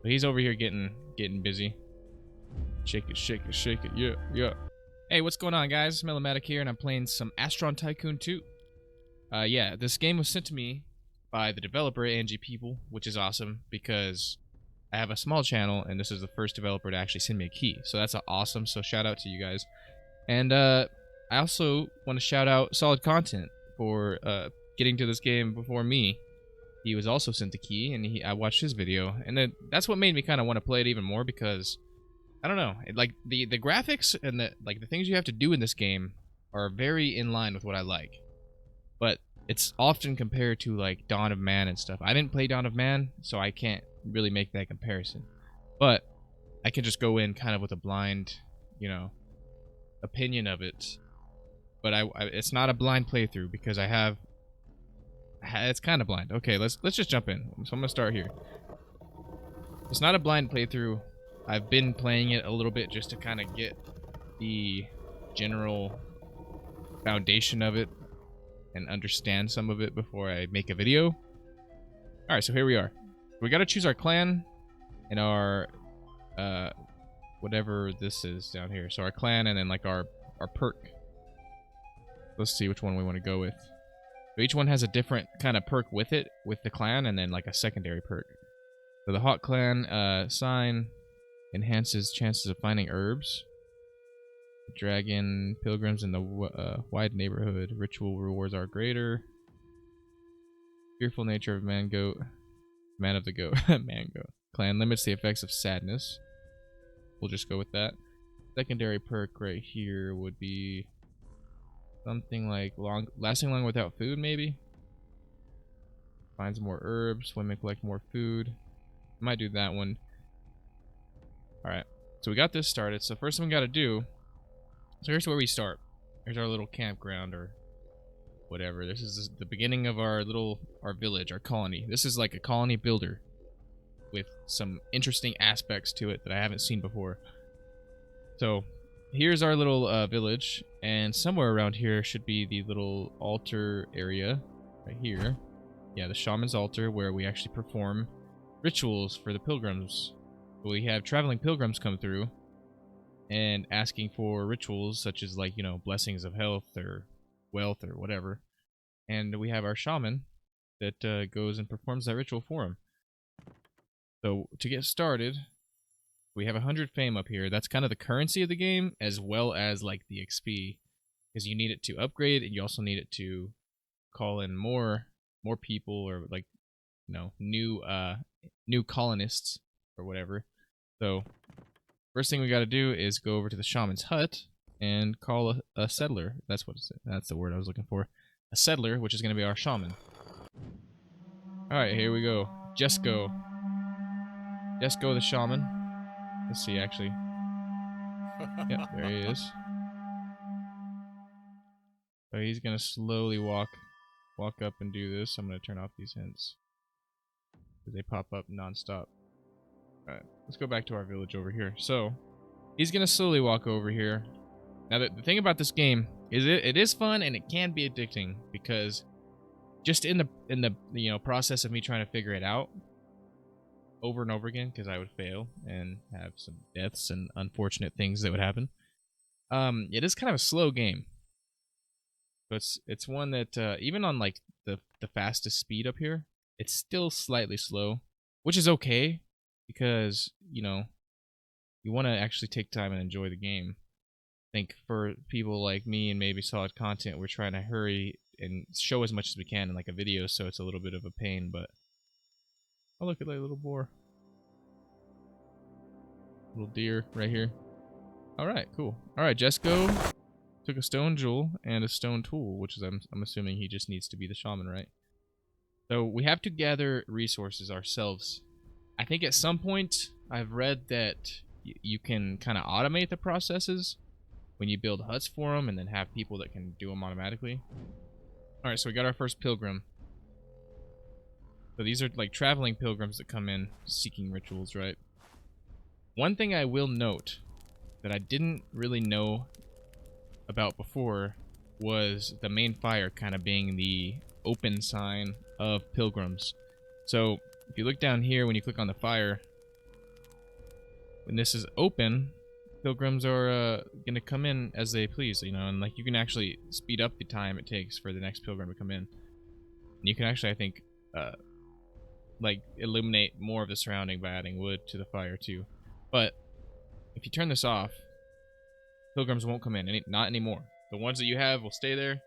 But he's over here getting busy. Shake it, shake it, shake it. Yeah, yeah. Hey, what's going on, guys? Melomatic here, and I'm playing some Astron Tycoon 2. Yeah, this game was sent to me by the developer, Angie People, which is awesome because I have a small channel, and this is the first developer to actually send me a key. So that's awesome, so shout out to you guys. And I also want to shout out Solid Content for getting to this game before me. He was also sent the key, and I watched his video, and then that's what made me kind of want to play it even more because I don't know, like the graphics and the things you have to do in this game are very in line with what I like, but it's often compared to like Dawn of Man and stuff. I didn't play Dawn of Man, so I can't really make that comparison, but I can just go in kind of with a blind, opinion of it. But it's not a blind playthrough because it's kind of blind. Okay, let's just jump in. So I'm gonna start here. It's not a blind playthrough. I've been playing it a little bit just to kind of get the general foundation of it and understand some of it before I make a video. Alright, so here we are. We gotta choose our clan and our whatever this is down here. So our clan and then like our perk. Let's see which one we want to go with. So each one has a different kind of perk with it, with the clan, and then like a secondary perk. So the Hawk Clan sign enhances chances of finding herbs. Dragon pilgrims in the wide neighborhood. Ritual rewards are greater. Fearful nature of man of the goat. Man goat. Clan limits the effects of sadness. We'll just go with that. Secondary perk right here would be something like lasting long without food, maybe. Finds more herbs. Women collect more food. Might do that one. Alright, so we got this started. So first thing we gotta do, so here's where we start. Here's our little campground or whatever. This is the beginning of our village, our colony. This is like a colony builder with some interesting aspects to it that I haven't seen before. So here's our little village, and somewhere around here should be the little altar area right here. Yeah, the shaman's altar where we actually perform rituals for the pilgrims. We have traveling pilgrims come through and asking for rituals such as like, blessings of health or wealth or whatever. And we have our shaman that goes and performs that ritual for them. So to get started, we have 100 fame up here. That's kind of the currency of the game, as well as like the XP, because you need it to upgrade, and you also need it to call in more people, or like new colonists or whatever. So first thing we got to do is go over to the shaman's hut and call a settler. That's the word I was looking for. A settler, which is going to be our shaman. All right, here we go. Jesco the shaman. Let's see, actually. Yep, there he is. So he's gonna slowly walk up and do this. I'm gonna turn off these hints because they pop up non-stop. All right, let's go back to our village over here. So he's gonna slowly walk over here. Now the thing about this game is it is fun and it can be addicting because just in the process of me trying to figure it out over and over again, because I would fail and have some deaths and unfortunate things that would happen. It is kind of a slow game. But it's one that even on like the fastest speed up here, it's still slightly slow, which is okay because you want to actually take time and enjoy the game. I think for people like me and maybe Solid Content, we're trying to hurry and show as much as we can in like a video, so it's a little bit of a pain, but oh, look at that little boar. Little deer right here. Alright, cool. Alright, Jesco took a stone jewel and a stone tool, which is, I'm assuming he just needs to be the shaman, right? So we have to gather resources ourselves. I think at some point I've read that you can kind of automate the processes when you build huts for them and then have people that can do them automatically. Alright, so we got our first pilgrim. So these are like traveling pilgrims that come in seeking rituals, right? One thing I will note that I didn't really know about before was the main fire kind of being the open sign of pilgrims. So if you look down here, when you click on the fire, when this is open, pilgrims are gonna come in as they please, you know, and like you can actually speed up the time it takes for the next pilgrim to come in. And you can actually, I think, like illuminate more of the surrounding by adding wood to the fire too. But if you turn this off, pilgrims won't come in, not anymore. The ones that you have will stay there,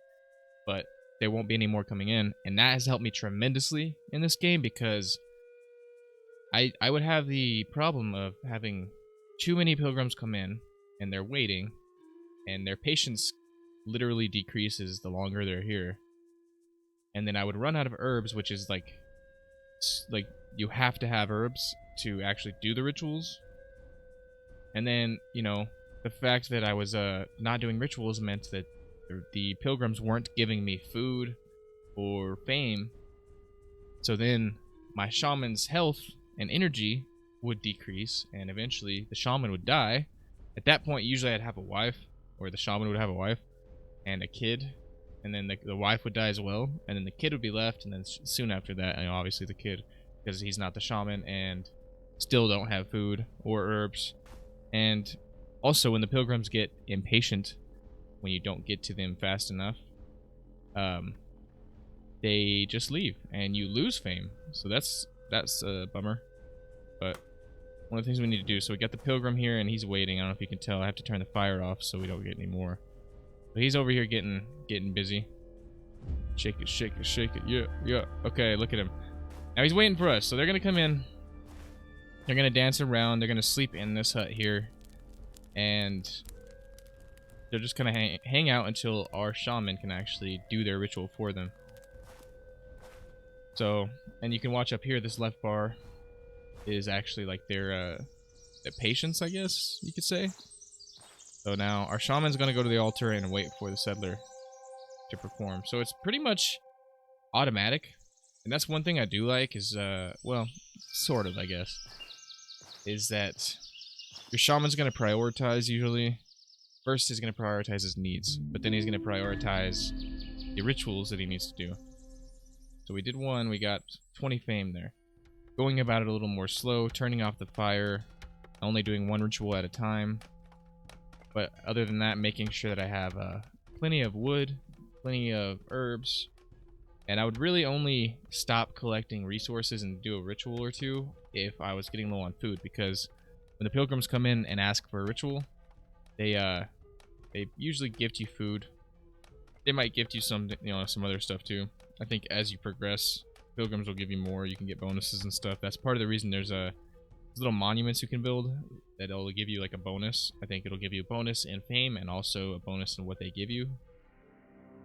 but there won't be any more coming in, and that has helped me tremendously in this game because I would have the problem of having too many pilgrims come in and they're waiting, and their patience literally decreases the longer they're here. And then I would run out of herbs, which is like you have to have herbs to actually do the rituals. And then, you know, the fact that I was not doing rituals meant that the pilgrims weren't giving me food or fame. So then my shaman's health and energy would decrease, and eventually the shaman would die. At that point, usually I'd have a wife, or the shaman would have a wife and a kid, and then the wife would die as well, and then the kid would be left, and then soon after that, you know, obviously the kid, because he's not the shaman and still don't have food or herbs. And also, when the pilgrims get impatient, when you don't get to them fast enough, they just leave, and you lose fame. So that's a bummer. But one of the things we need to do, so we got the pilgrim here, and he's waiting. I don't know if you can tell. I have to turn the fire off so we don't get any more. But he's over here getting busy. Shake it, shake it, shake it. Yeah, yeah. Okay, look at him. Now he's waiting for us. So they're gonna come in. They're gonna dance around. They're gonna sleep in this hut here, and they're just gonna hang out until our shaman can actually do their ritual for them. So, and you can watch up here. This left bar is actually like their patience, I guess you could say. So now our shaman's gonna go to the altar and wait for the settler to perform. So it's pretty much automatic, and that's one thing I do like is well, sort of, I guess, is that your shaman's gonna prioritize usually. First, he's gonna prioritize his needs, but then he's gonna prioritize the rituals that he needs to do. So we did one, we got 20 fame there. Going about it a little more slow, turning off the fire, only doing one ritual at a time. But other than that, making sure that I have plenty of wood, plenty of herbs, and I would really only stop collecting resources and do a ritual or two if I was getting low on food, because when the pilgrims come in and ask for a ritual, they usually gift you food. They might gift you some, you know, some other stuff too. I think as you progress, pilgrims will give you more. You can get bonuses and stuff. That's part of the reason there's little monuments you can build that'll give you like a bonus. I think it'll give you a bonus in fame and also a bonus in what they give you.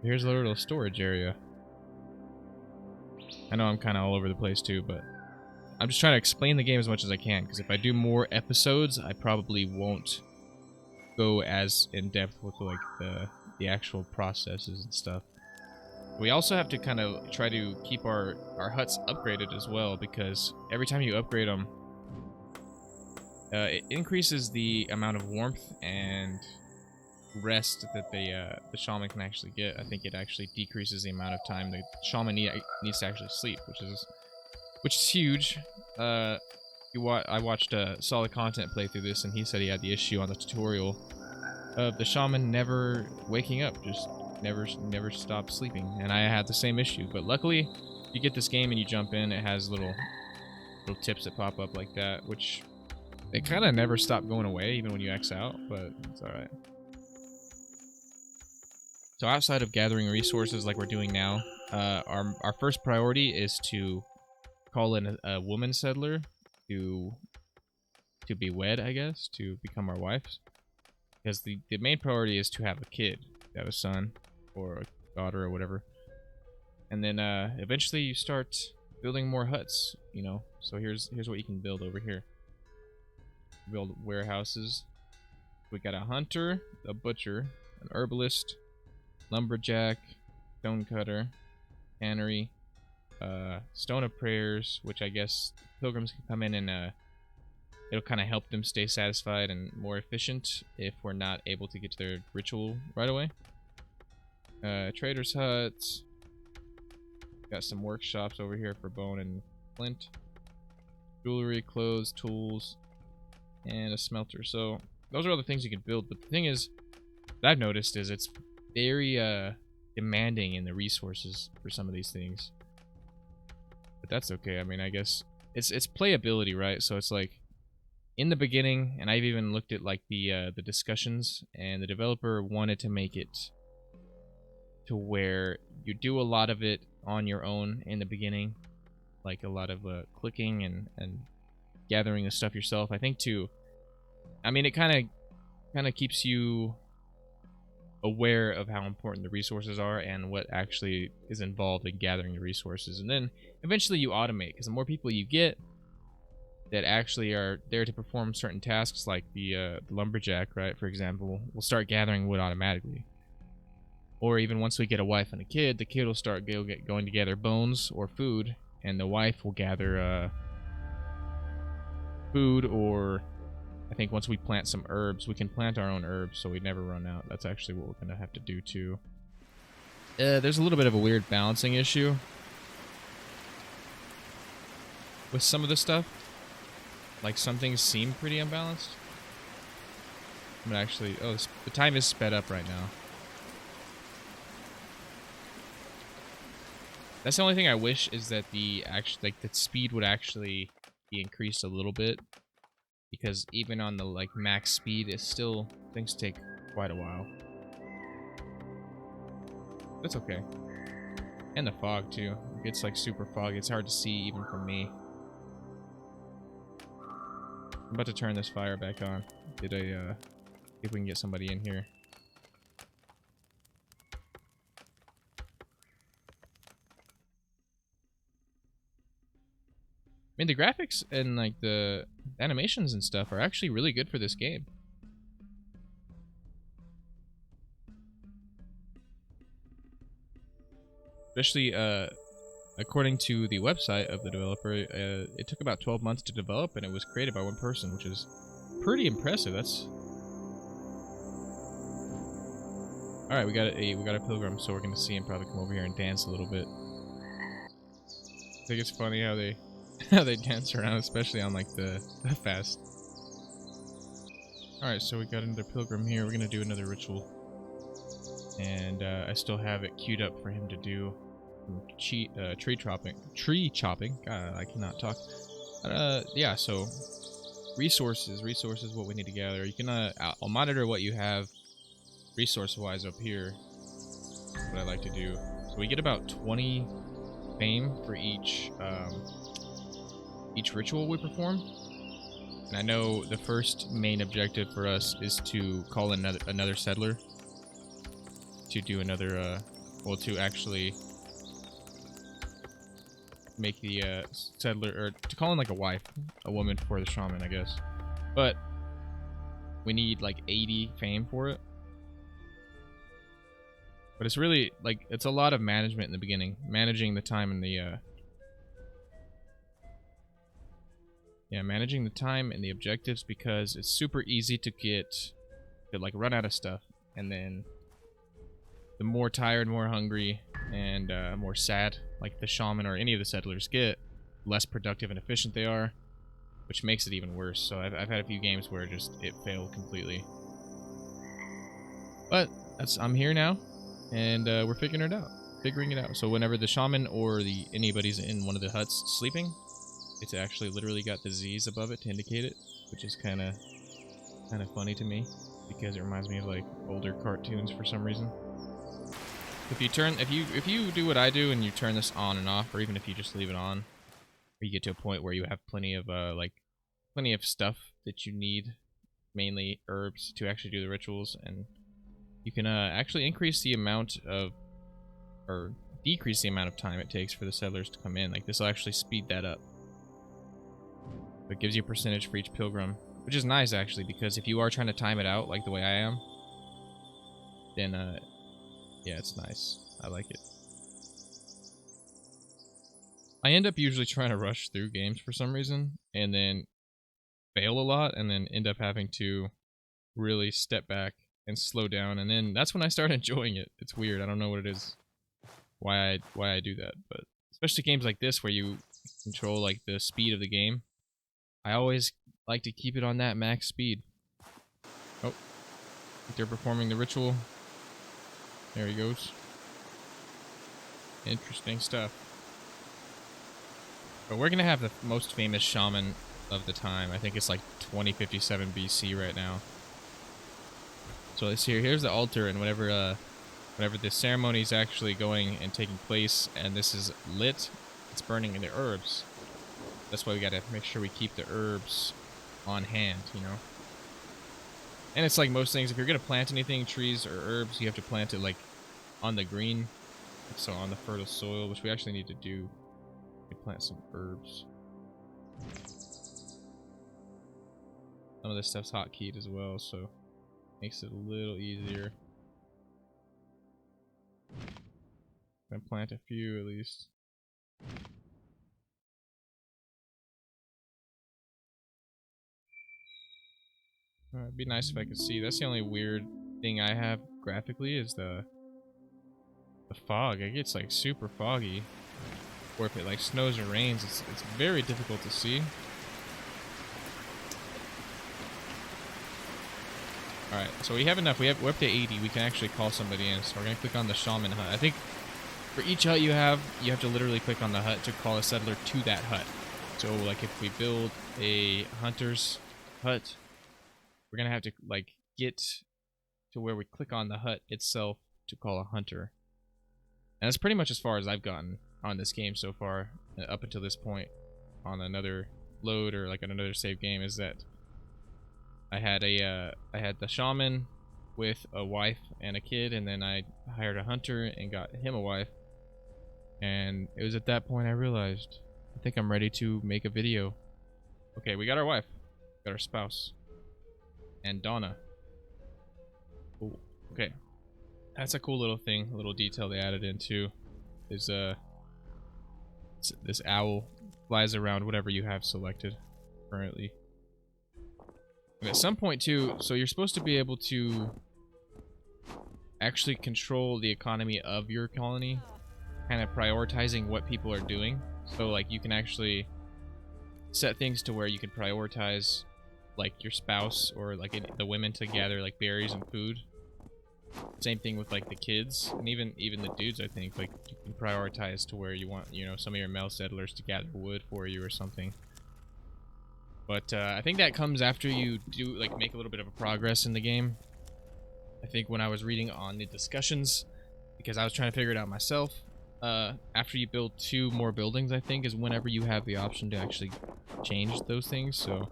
Here's a little storage area. I know I'm kind of all over the place too, but I'm just trying to explain the game as much as I can, because if I do more episodes, I probably won't go as in depth with like the actual processes and stuff. We also have to kind of try to keep our huts upgraded as well, because every time you upgrade them, it increases the amount of warmth and rest that the shaman can actually get. I think it actually decreases the amount of time the shaman needs to actually sleep, which is huge. I watched a Solid Content play through this, and he said he had the issue on the tutorial of the shaman never waking up, just never stopped sleeping, and I had the same issue. But luckily, you get this game and you jump in, it has little tips that pop up like that, which they kind of never stop going away even when you X out, but it's all right. So outside of gathering resources like we're doing now, our first priority is to call in a woman settler to be wed, I guess, to become our wives. Because the main priority is to have a kid, to have a son or a daughter or whatever. And then eventually you start building more huts, you know. So here's what you can build over here. Build warehouses. We got a hunter, a butcher, an herbalist, lumberjack, stonecutter, tannery, stone of prayers, which I guess pilgrims can come in and it'll kind of help them stay satisfied and more efficient if we're not able to get to their ritual right away. Trader's hut. Got some workshops over here for bone and flint. Jewelry, clothes, tools. and a smelter. So those are all the things you can build. But the thing is, that I've noticed is it's very demanding in the resources for some of these things. But that's okay. I mean, I guess it's playability, right? So it's like in the beginning, and I've even looked at like the discussions, and the developer wanted to make it to where you do a lot of it on your own in the beginning, like a lot of clicking and gathering the stuff yourself. I think too. I mean, it kind of keeps you aware of how important the resources are and what actually is involved in gathering the resources, and then eventually you automate, because the more people you get that actually are there to perform certain tasks, like the lumberjack, right, for example, will start gathering wood automatically. Or even once we get a wife and a kid, the kid will start going to gather bones or food, and the wife will gather food, or I think once we plant some herbs, we can plant our own herbs so we never run out. That's actually what we're going to have to do too. There's a little bit of a weird balancing issue with some of this stuff. Like, some things seem pretty unbalanced. But actually, oh, the time is sped up right now. That's the only thing I wish, is that the speed would actually be increased a little bit, because even on the like max speed, it's still, things take quite a while. That's okay. And the fog too. It gets like super foggy. It's hard to see even from me. I'm about to turn this fire back on. See if we can get somebody in here. I mean, the graphics and like the animations and stuff are actually really good for this game. Especially, according to the website of the developer, it took about 12 months to develop, and it was created by one person, which is pretty impressive. That's all right. We got a pilgrim, so we're gonna see him probably come over here and dance a little bit. I think it's funny how they how they dance around, especially on like the fast. All right, so we got another pilgrim here. We're gonna do another ritual, and I still have it queued up for him to do tree chopping. God, I cannot talk. Yeah. So resources, what we need to gather. You can I'll monitor what you have resource-wise up here. What I like to do. So we get about 20 fame for each ritual we perform. And I know the first main objective for us is to call in another settler to do another well, to actually make the settler, or to call in like a woman for the shaman, I guess. But we need like 80 fame for it. But it's really like, it's a lot of management in the beginning, managing the time and the managing the time and the objectives, because it's super easy to like run out of stuff, and then the more tired, more hungry, and more sad like the shaman or any of the settlers get, less productive and efficient they are, which makes it even worse. So I've had a few games where it failed completely. But I'm here now, and we're figuring it out. So whenever the shaman or anybody's in one of the huts sleeping, it's actually literally got the Z's above it to indicate it, which is kind of funny to me, because it reminds me of like older cartoons for some reason. If you do what I do and you turn this on and off, or even if you just leave it on, or you get to a point where you have plenty of stuff that you need, mainly herbs, to actually do the rituals, and you can actually increase the amount of, or decrease the amount of time it takes for the settlers to come in. Like, this will actually speed that up. It gives you a percentage for each pilgrim, which is nice actually, because if you are trying to time it out like the way I am, then yeah, it's nice. I like it. I end up usually trying to rush through games for some reason, and then fail a lot, and then end up having to really step back and slow down, and then that's when I start enjoying it. It's weird. I don't know what it is, why I do that, but especially games like this where you control like the speed of the game, I always like to keep it on that max speed. Oh, I think they're performing the ritual. There he goes. Interesting stuff. But we're gonna have the most famous shaman of the time. I think it's like 2057 BC right now. So let's see. Here's the altar, and whenever the ceremony is actually going and taking place, and this is lit, it's burning in the herbs. That's why we gotta make sure we keep the herbs on hand, you know. And it's like most things, if you're gonna plant anything, trees or herbs, you have to plant it like on the green, so on the fertile soil, which we actually need to do. We plant some herbs. Some of this stuff's hotkeyed as well, so makes it a little easier. Gonna plant a few at least. It'd be nice if I could see. That's the only weird thing I have graphically is the fog. It gets like super foggy, or if it like snows or rains, it's very difficult to see. All right, so we have enough. We're up to 80. We can actually call somebody in. So we're gonna click on the shaman hut. I think for each hut you have to literally click on the hut to call a settler to that hut. So like if we build a hunter's hut, we're gonna have to like get to where we click on the hut itself to call a hunter. And that's pretty much as far as I've gotten on this game so far, up until this point on another load or like another save game, is that I had the shaman with a wife and a kid, and then I hired a hunter and got him a wife. And it was at that point I realized, I think I'm ready to make a video. Okay, we got our wife, got our spouse, and Donna. Ooh, okay. That's a cool little thing, a little detail they added in too. Is this owl flies around whatever you have selected currently. And at some point too, so you're supposed to be able to actually control the economy of your colony, kind of prioritizing what people are doing. So like you can actually set things to where you can prioritize like your spouse or like the women to gather like berries and food. Same thing with like the kids and even the dudes. I think like you can prioritize to where you want, you know, some of your male settlers to gather wood for you or something. But I think that comes after you do like make a little bit of a progress in the game. I think when I was reading on the discussions, because I was trying to figure it out myself, after you build 2 more buildings, I think is whenever you have the option to actually change those things. So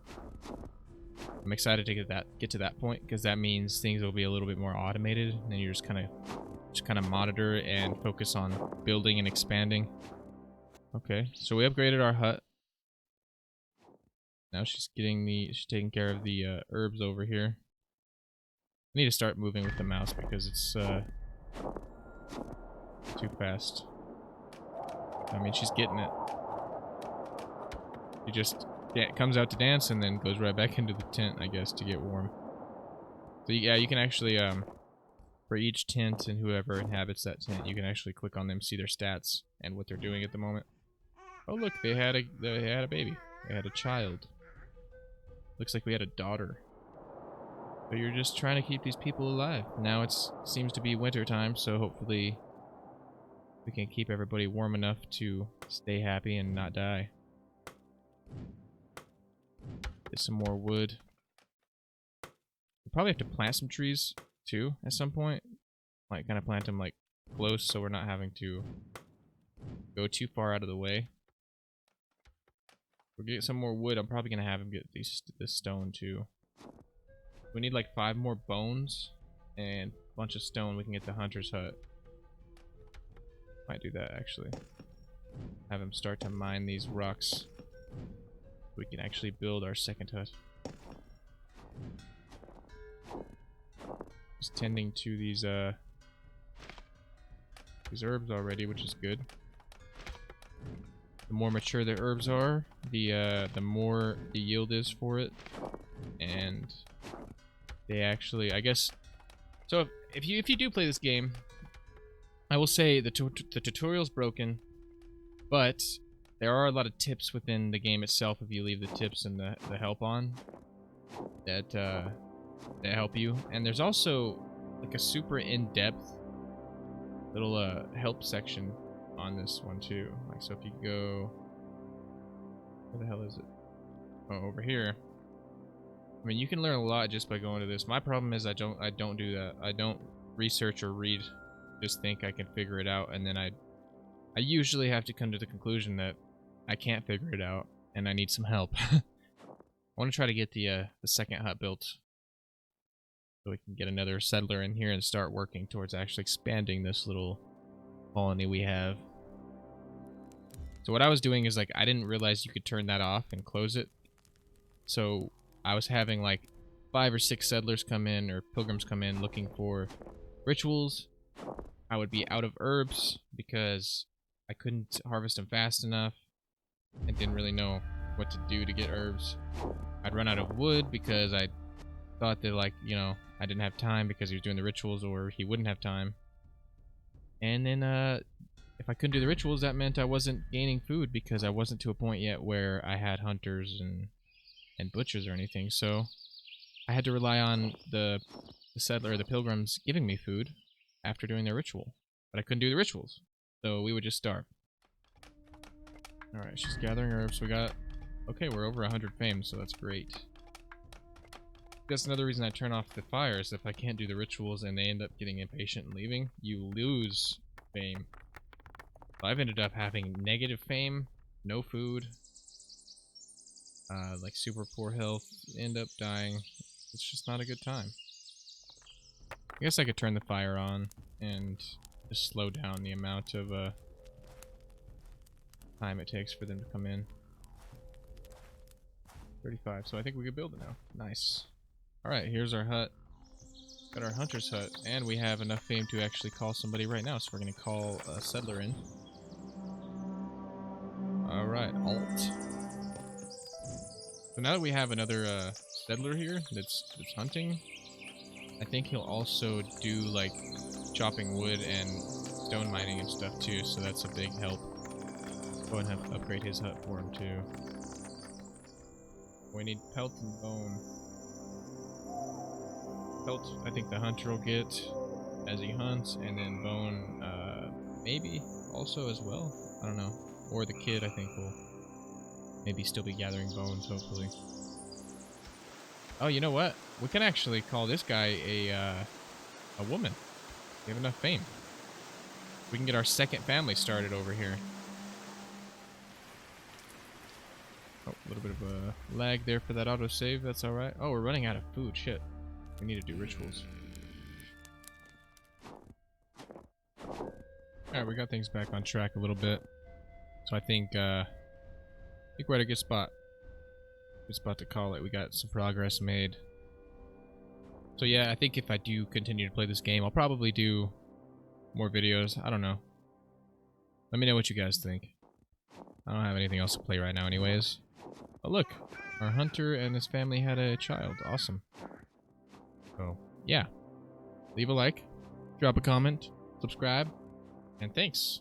I'm excited to get to that point, because that means things will be a little bit more automated, and then you just kind of monitor and focus on building and expanding. Okay, so we upgraded our hut. Now she's taking care of the herbs over here. I need to start moving with the mouse because it's too fast. I mean, she's getting it. She just comes out to dance and then goes right back into the tent, I guess, to get warm. So yeah, you can actually for each tent and whoever inhabits that tent, you can actually click on them, see their stats and what they're doing at the moment. Oh look, they had a baby. They had a child. Looks like we had a daughter. But you're just trying to keep these people alive. Now it seems to be winter time, so hopefully we can keep everybody warm enough to stay happy and not die. Get some more wood. We'll probably have to plant some trees too at some point. Might kind of plant them like close so we're not having to go too far out of the way. We'll get some more wood. I'm probably gonna have him get this stone too. We need like 5 more bones and a bunch of stone. We can get the hunter's hut. Might do that actually. Have him start to mine these rocks. We can actually build our second hut. Just tending to these herbs already, which is good. The more mature the herbs are, the more the yield is for it, and they actually, I guess. So if you do play this game, I will say the tutorial's broken, but There are a lot of tips within the game itself if you leave the tips and the help on that help you. And there's also like a super in-depth little help section on this one too. Like, so if you go, where the hell is it? Oh, over here. I mean, you can learn a lot just by going to this. My problem is I don't do that. I don't research or read. Just think I can figure it out, and then I usually have to come to the conclusion that I can't figure it out and I need some help. I want to try to get the second hut built so we can get another settler in here and start working towards actually expanding this little colony we have. So what I was doing is, like, I didn't realize you could turn that off and close it. So I was having like 5 or 6 settlers come in, or pilgrims come in, looking for rituals. I would be out of herbs because I couldn't harvest them fast enough and didn't really know what to do to get herbs. I'd run out of wood because I thought that, like, you know, I didn't have time because he was doing the rituals, or he wouldn't have time. And then if I couldn't do the rituals, that meant I wasn't gaining food because I wasn't to a point yet where I had hunters and butchers or anything. So I had to rely on the settler, the pilgrims, giving me food after doing their ritual. But I couldn't do the rituals, so we would just starve. Alright, she's gathering herbs. We got... Okay, we're over 100 fame, so that's great. That's another reason I turn off the fires. If I can't do the rituals and they end up getting impatient and leaving, you lose fame. So I've ended up having negative fame, no food, like super poor health, end up dying. It's just not a good time. I guess I could turn the fire on and just slow down the amount of time it takes for them to come in. 35, so I think we could build it now. Nice. Alright, here's our hut. Got our hunter's hut, and we have enough fame to actually call somebody right now, so we're going to call a settler in. Alright, alt. So now that we have another settler here that's hunting, I think he'll also do, like, chopping wood and stone mining and stuff too, so that's a big help. Go ahead and upgrade his hut for him too. We need pelt and bone. Pelt, I think the hunter will get as he hunts, and then bone, maybe also as well. I don't know. Or the kid, I think, will maybe still be gathering bones, hopefully. Oh, you know what? We can actually call this guy a woman. We have enough fame. We can get our second family started over here. Oh, a little bit of a lag there for that autosave. That's alright. Oh, we're running out of food. Shit. We need to do rituals. Alright, we got things back on track a little bit. So I think we're at a good spot. Good spot to call it. We got some progress made. So yeah, I think if I do continue to play this game, I'll probably do more videos. I don't know. Let me know what you guys think. I don't have anything else to play right now anyways. Oh look, our hunter and his family had a child. Awesome. So yeah, leave a like, drop a comment, subscribe, and thanks.